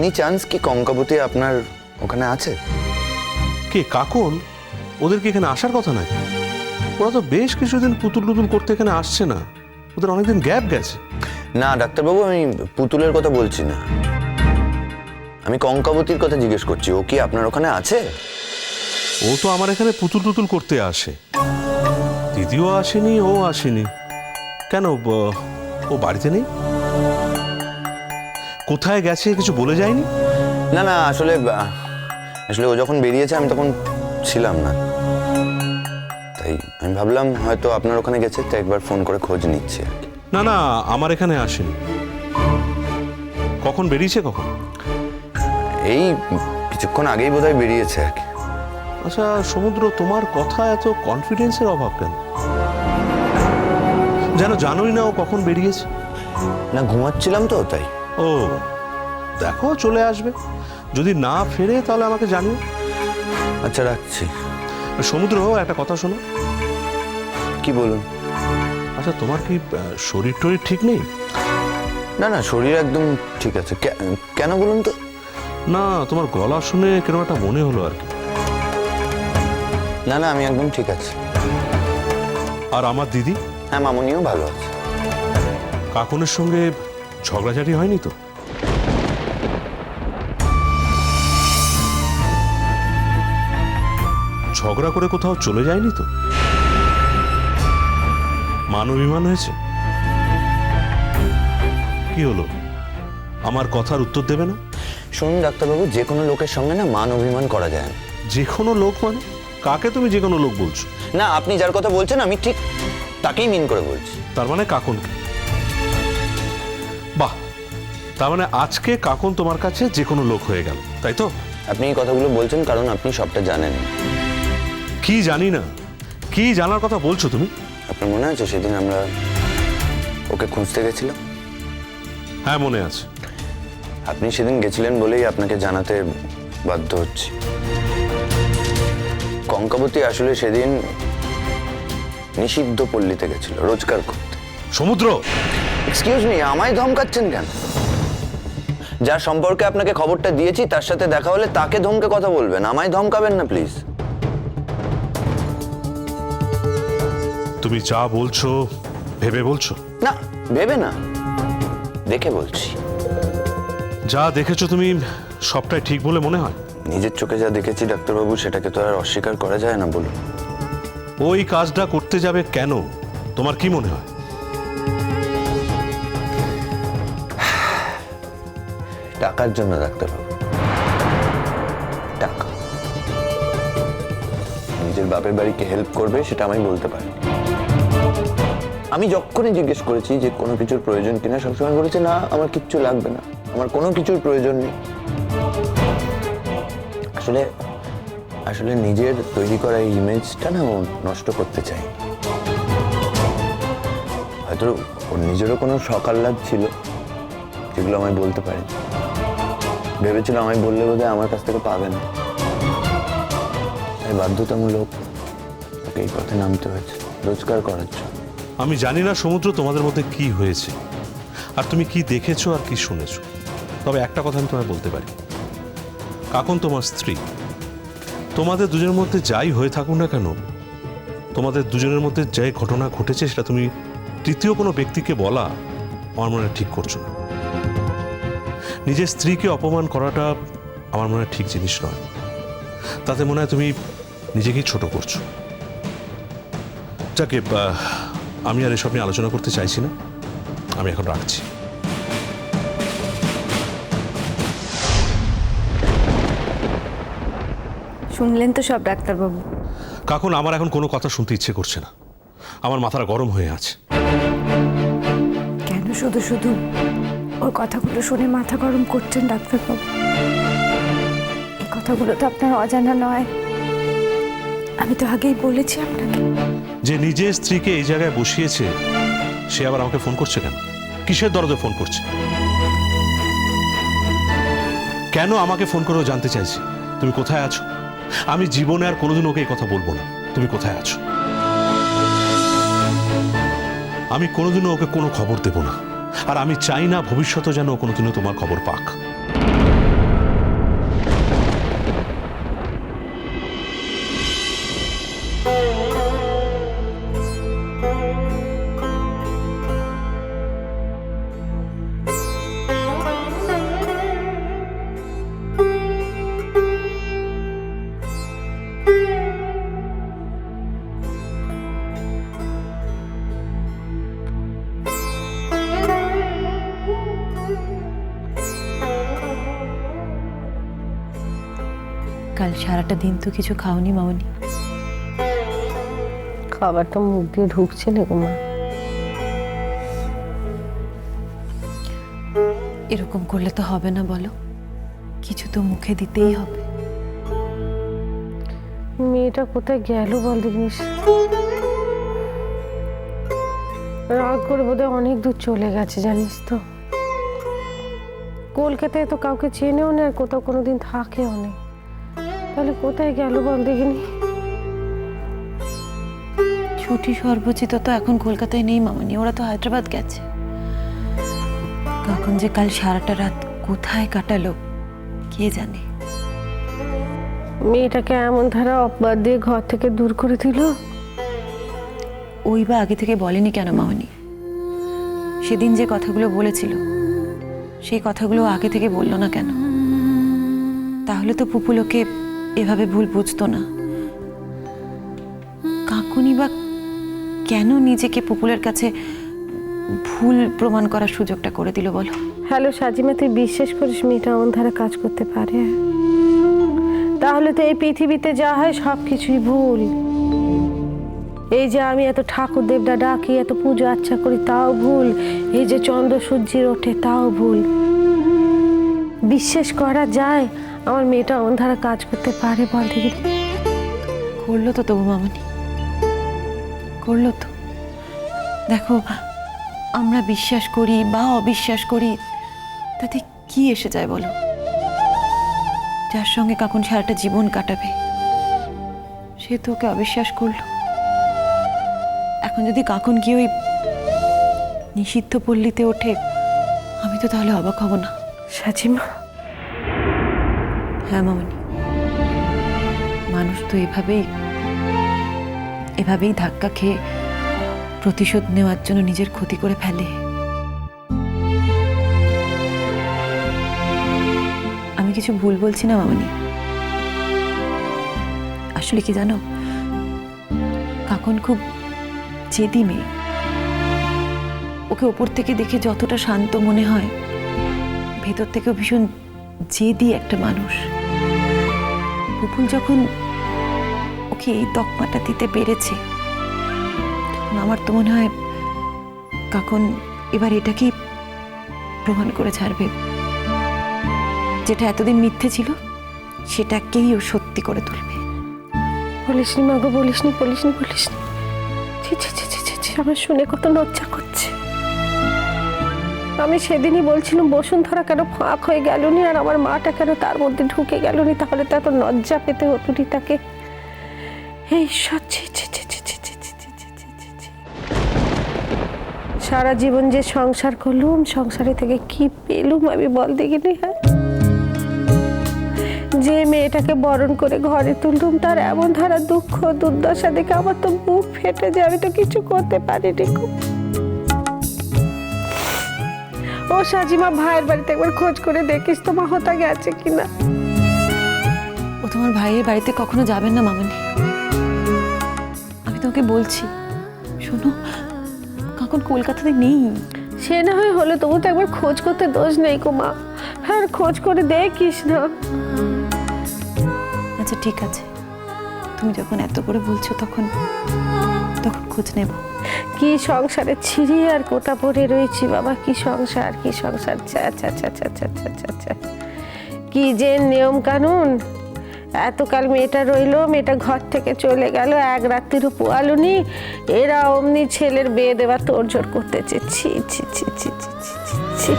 Any chance কি কঙ্কাবতী আপনার ওখানে আছে? কে কাকন? ওদের কি এখানে আসার কথা নাকি? ওরা তো বেশ কিছুদিন পুতুল টুতুল করতে এখানে আসছে না, ওদের অনেকদিন গ্যাপ গেছে। না ডাক্তারবাবু, আমি পুতুলের কথা বলছি না, আমি কঙ্কাবতীর কথা জিজ্ঞেস করছি। ও কি আপনার ওখানে আছে? ও তো আমার এখানে পুতুল টুতুল করতে আসে, দিদিও আসেনি, ও আসেনি। কেন, ও বাড়িতে নেই? কোথায় গেছে কিছু বলে যায়নি? না না, আসলে আসলে ও যখন বেরিয়েছে আমি তখন ছিলাম না, তাই আমি ভাবলাম হয়তো আপনার ওখানে গেছে, তাই একবার ফোন করে খোঁজ নিচ্ছি আর কি। না না, আমার এখানে আসেনি। কখন বেরিয়েছে? কখন? এই কিছুক্ষণ আগেই বোধহয় বেরিয়েছে আর কি। আচ্ছা সমুদ্র, তোমার কথা এত কনফিডেন্সের অভাব কেন? যেন জানোই না ও কখন বেরিয়েছে। না, ঘুমাচ্ছিলাম তো তাই। ও দেখো, চলে আসবে। যদি না ফেরে তাহলে আমাকে জানিও। আচ্ছা রাখছি। সমুদ্র, একটা কথা শোনো। কি বলুন? আচ্ছা তোমার কি শরীর টরীর ঠিক নেই? না না, শরীর একদম ঠিক আছে। কেন বলুন তো? না, তোমার গলা শুনে কেন একটা মনে হলো আর কি। না না, আমি একদম ঠিক আছি। আর আমার দিদি? হ্যাঁ, মামুনিও ভালো আছে। কাকনের সঙ্গে ঝগড়াঝাটি হয়নি তো? ঝগড়া করে কোথাও চলে যায়নি তো? মান অভিমান হয়েছে? কি হলো, আমার কথার উত্তর দেবে না? শুনুন ডাক্তারবাবু, যে কোনো লোকের সঙ্গে না মান অভিমান করা যায় না। যে কোনো লোক মানে? কাকে তুমি যে কোনো লোক বলছো? না, আপনি যার কথা বলছেন আমি ঠিক তাকেই মিন করে বলছি। তার মানে কাকনকে? বাহ, তার মানে আজকে কাকন তোমার কাছে যে কোনো লোক হয়ে গেল, তাই তো? আপনি এই কথাগুলো বলছেন কারণ আপনি সবটা জানেন। কি জানি না? কি জানার কথা বলছো তুমি? আপনার মনে আছে সেদিন আমরা ওকে খুঁজতে গেছিলাম? হ্যাঁ মনে আছে। আপনি সেদিন গেছিলেন বলেই আপনাকে জানাতে বাধ্য হচ্ছি। কঙ্কাবতী আসলে সেদিন নিষিদ্ধ পল্লীতে গেছিল রোজগার করতে। সমুদ্র, এক্সকিউজ মি, আমায় ধমকাচ্ছেন কেন? যার সম্পর্কে আপনাকে খবরটা দিয়েছি তার সাথে দেখা হলে তাকে ধমকে কথা বলবেন, আমায় ধমকাবেন না প্লিজ। তুমি যা বলছো ভেবে বলছো? না, ভেবে না, দেখে বলছি। যা দেখেছো তুমি সবটাই ঠিক বলে মনে হয়? নিজের চোখে যা দেখেছি ডাক্তারবাবু, সেটাকে তো আর অস্বীকার করা যায় না, বলুন। ওই কাজটা করতে যাবে কেন, তোমার কি মনে হয়? টাকার জন্য ডাক্তারবাবু, টাকা। নিজের বাপের বাড়িকে হেল্প করবে সেটা আমি বলতে পারি। আমি যখনই জিজ্ঞেস করেছি যে কোনো কিছুর প্রয়োজন কিনা, সবসময় বলেছে না আমার কিচ্ছু লাগবে না, আমার কোনো কিছুর প্রয়োজন নেই। আসলে আসলে নিজের তৈরি করা এই ইমেজটা না ও নষ্ট করতে চাই। হয়তো ওর নিজেরও কোনো শখ আহ্লাদ ছিল যেগুলো আমায় বলতে পারি। ভেবেছিল আমায় বললে বোধহয় আমার কাছ থেকে পাবে না, তাই বাধ্যতামূলক ওকে এই পথে নামতে হয়েছে রোজগার করার জন্য। আমি জানি না সমুদ্র তোমাদের মধ্যে কি হয়েছে, আর তুমি কি দেখেছো আর কি শুনেছো, তবে একটা কথা আমি তোমায় বলতে পারি, কাকন তোমার স্ত্রী। তোমাদের দুজনের মধ্যে যাই হয়ে থাকুক না কেন, তোমাদের দুজনের মধ্যে যে ঘটনা ঘটেছে সেটা তুমি তৃতীয় কোনো ব্যক্তিকে বলা আমার মনে হয় ঠিক করছো না। নিজের স্ত্রীকে অপমান করাটা আমার মনে হয় ঠিক জিনিস নয়। তাতে মনে হয় তুমি নিজেকেই ছোট করছো। যাকে আমি আর এসব নিয়ে আলোচনা করতে চাইছি না, আমি এখন রাখছি। শুনলেন তো সব ডাক্তারবাবু? কাকুন, আমার এখন কোনো কথা শুনতে ইচ্ছে করছে না, আমার মাথাটা গরম হয়ে আছে। কেন শুধু শুধু ওর কথাগুলো শুনে মাথা গরম করছেন ডাক্তারবাবু? এই কথাগুলো তো আপনার অজানা নয়, আমি তো আগেই বলেছি আপনাকে। যে নিজের স্ত্রীকে এই জায়গায় বসিয়েছে সে আবার আমাকে ফোন করছে কেন? কিসের দরজে ফোন করছে? কেন আমাকে ফোন করেও জানতে চাইছি তুমি কোথায় আছো? আমি জীবনে আর কোনোদিন ওকে এই কথা বলবো না তুমি কোথায় আছো। আমি কোনোদিনও ওকে কোনো খবর দেব না, আর আমি চাই না ভবিষ্যতে যেন ও কোনোদিনও তোমার খবর পাক। কাল সারাটা দিন তো কিছু খাওনি মামনি। খাবারটা মুখ দিয়ে ঢুকছে না গো মা। এরকম করলে তো হবে না বলো, কিছু তো মুখে দিতেই হবে। মেয়েটা কোথায় গেল বল দেখিস। রাগ করে বোধহয় অনেক দূর চলে গেছে জানিস তো। কলকাতায় তো কাউকে চেনেও না, আর কোথাও কোনোদিন থাকেও না। তাহলে কোথায় গেল বল দেখিনি। ছুটি সর্বজিৎ তো এখন কলকাতায় নেই মামনি, ওরা তো হায়দ্রাবাদ গেছে। কখন যে কাল সারাটা রাত কোথায় কাটালো কে জানে। মেয়েটাকে এমন ধারা অপবাদ দিয়ে ঘর থেকে দূর করে দিল। ওই বা আগে থেকে বলেনি কেন মামনি? সেদিন যে কথাগুলো বলেছিল সেই কথাগুলো আগে থেকে বললো না কেন? তাহলে তো পুপুলোকে এভাবে ভুল বুঝতো না। কাকুনি বা কেন নিজেকে পুপুলের কাছে ভুল প্রমাণ করার সুযোগটা করে দিল বলো? হ্যালো সাজিমা, তুই বিশ্বাস করিস মেয়েটা এমন ধারা কাজ করতে পারে? তাহলে তো এই পৃথিবীতে যা হয় সব কিছুই ভুল। এই যে আমি এত ঠাকুর দেবতা ডাকি, এত পুজো আচ্ছা করি, তাও ভুল। এই যে চন্দ্র সূর্যের ওঠে, তাও ভুল। বিশ্বাস করা যায় আমার মেয়েটা এমন ধারা কাজ করতে পারে বল দেখি? করলো তো তবু মামনি, করলো তো। দেখো, আমরা বিশ্বাস করি বা অবিশ্বাস করি তাতে কি এসে যায় বলো? যার সঙ্গে কাকুন সারাটা জীবন কাটাবে সে তো ওকে অবিশ্বাস করলো। এখন যদি কাকুন কি ওই নিষিদ্ধ পল্লীতে ওঠে, আমি তো তাহলে অবাক হব না। সাজিমা, হ্যাঁ মামনি, মানুষ তো এভাবেই ধাক্কা খেয়ে প্রতিশোধ নেওয়ার জন্য নিজের ক্ষতি করে ফেলে। আমি কিছু ভুল বলছি না মামনি। আসলে কি জানো, কাকন খুব জেদি মেয়ে। ওকে ওপর থেকে দেখে যতটা শান্ত মনে হয়, ভেতর থেকেও ভীষণ জেদি একটা মানুষ। পুপুল যখন ওকে এই তকমাটা দিতে পেরেছে, তখন আমার তো মনে হয় কাকন এবার এটাকেই প্রমাণ করে ছাড়বে। যেটা এতদিন মিথ্যে ছিল সেটাকেই ও সত্যি করে তুলবে। বলিসনি মাগো, বলিসনি। ছি ছি ছি ছি ছি ছি, আমার শুনে কত লজ্জা করছে। আমি সেদিনই বলছিলাম বসুন্ধরা কেন ফাঁক হয়ে গেল নি, আর আমার মাটা কেন তার মধ্যে ঢুকে গেল নি? তাহলে তো এত লজ্জা পেতে হতো নি তাকে। এই ছি ছি ছি ছি ছি ছি ছি ছি ছি ছি ছি। সারা জীবন যে সংসার করলুম, সংসারে থেকে কি পেলুম আমি বল দেখিনি? হ্যাঁ, যে মেয়েটাকে বরণ করে ঘরে তুললুম, তার এমন ধারা দুঃখ দুর্দশা দেখে আমার তো বুক ফেটে যায়। আমি তো কিছু করতে পারিনি। ও সাজিমা, ভাইয়ের বাড়িতে একবার খোঁজ করে দেখিস তো মা হতা গেছে কিনা। ও তোমার ভাইয়ের বাড়িতে কখনো যাবেন না মামনি। আমি তোমাকে বলছি, শোনো, কাকুন কলকাতাতে নেই। সে না হয় হলো, তবু তো একবার খোঁজ করতে দোষ নেই গো মা। হ্যাঁ, খোঁজ করে দেখিস না। আচ্ছা ঠিক আছে, তুমি যখন এত করে বলছো তখন খোঁজ নেব। কি সংসারে ছিঁড়ি আর কোটা পড়ে রয়েছি বাবা। কি সংসার, কি সংসার। কি যে নিয়ম কানুন। এতকাল মেয়েটা রইলো, মেয়েটা ঘর থেকে চলে গেল, এক রাত্রিরও পোয়ালুনি। এরা অমনি ছেলের বিয়ে দেওয়া তোড়জোড় করতেছে। ছি ছি ছি ছি ছি ছি ছি।